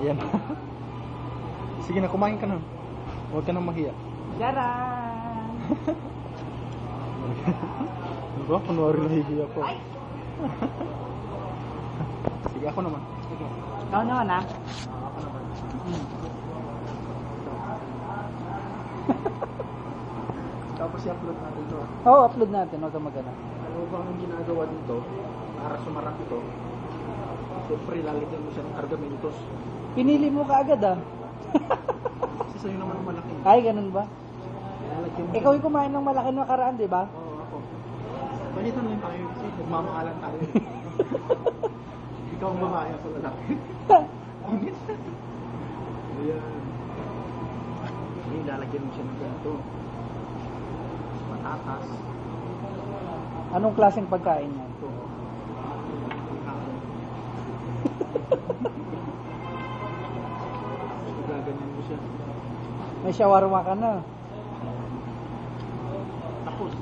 Ayan. Sige na, kumain ka na. Huwag ka nang mahiya. Charan! Diba? Kunwari nahihiya ako. Ay! Sige, ako naman. Sige. Ikaw naman ha? Ako naman. Tapos i-upload natin ito. Oo, upload natin. Huwag kang mag-ano. Ano bang ang ginagawa dito para sumarap ito? Siyempre, lalagyan mo siya ng argamentos. Pinili mo kaagad ah. Kasi sa'yo naman ang malaki. Ay, ganun ba? Lalagyan mo Ikaw yung kumain ng malaki na nakaraan, di ba? Oo, ako. Palitan lang tayo kasi nagmamahalan tayo. Ikaw ang babae, ako lalaki. Init. Ayan. Hindi, lalagyan mo siya ng ganito. Patatas. Anong klaseng pagkain yan? Ito. Gaganyan mo siya. May shawarma ka na. Tapos,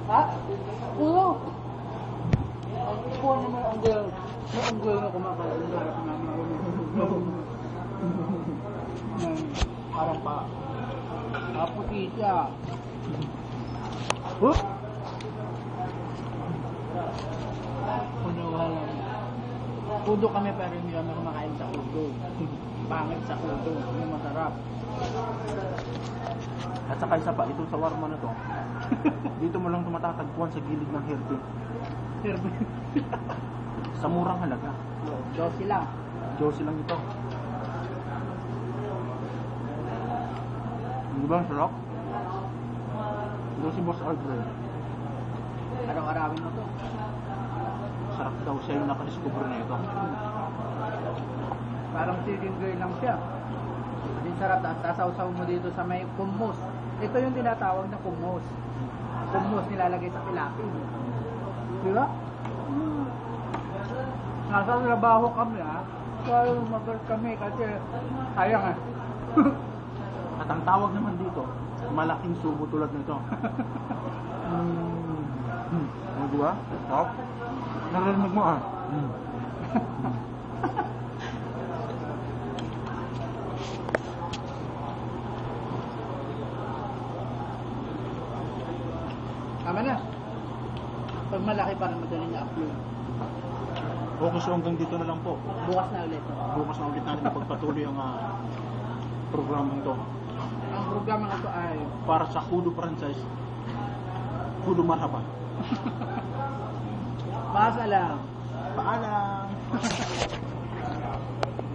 Ha? Oo. Kuha naman ang girl. May ang girl na kumakain sa harap namin. parang pa. Kaputi siya. Huh? Punuha lang. Kudo kami pero hindi kami kumakain sa kudo. Pangit sa kudo. Hindi masarap. At saka isa pa, itong shawarma na to. Dito mo lang tumatatagpuan sa gilid ng herbe. Sa murang halaga. Dosi lang. Diyos lang ito. Di ba ang sarap? Ito si Boss Aldrin. Araw-arawin mo to. Sarap daw siya yung nakadiscover na ito. Parang chicken girl lang siya. Din sarap. Tasaw-saw mo dito sa may kummus. Ito yung tinatawag na kummus. Kummus nilalagay sa pilapil. Di ba? Nasa trabaho kami ha. Kaya mag kami kasi sayang ah. At ang tawag naman dito, malaking subo tulad nito. Di ba? Sarap. Narinig mo ah. Tama na. Pag malaki parang madaling i-upload. Okay, so hanggang dito na lang po. Bukas na ulit. Bukas na ulit natin ipagpatuloy ang programang to. Ang programa na ito ay Para sa Kudo franchise, Kudo Marhaba. paalam. Paalam!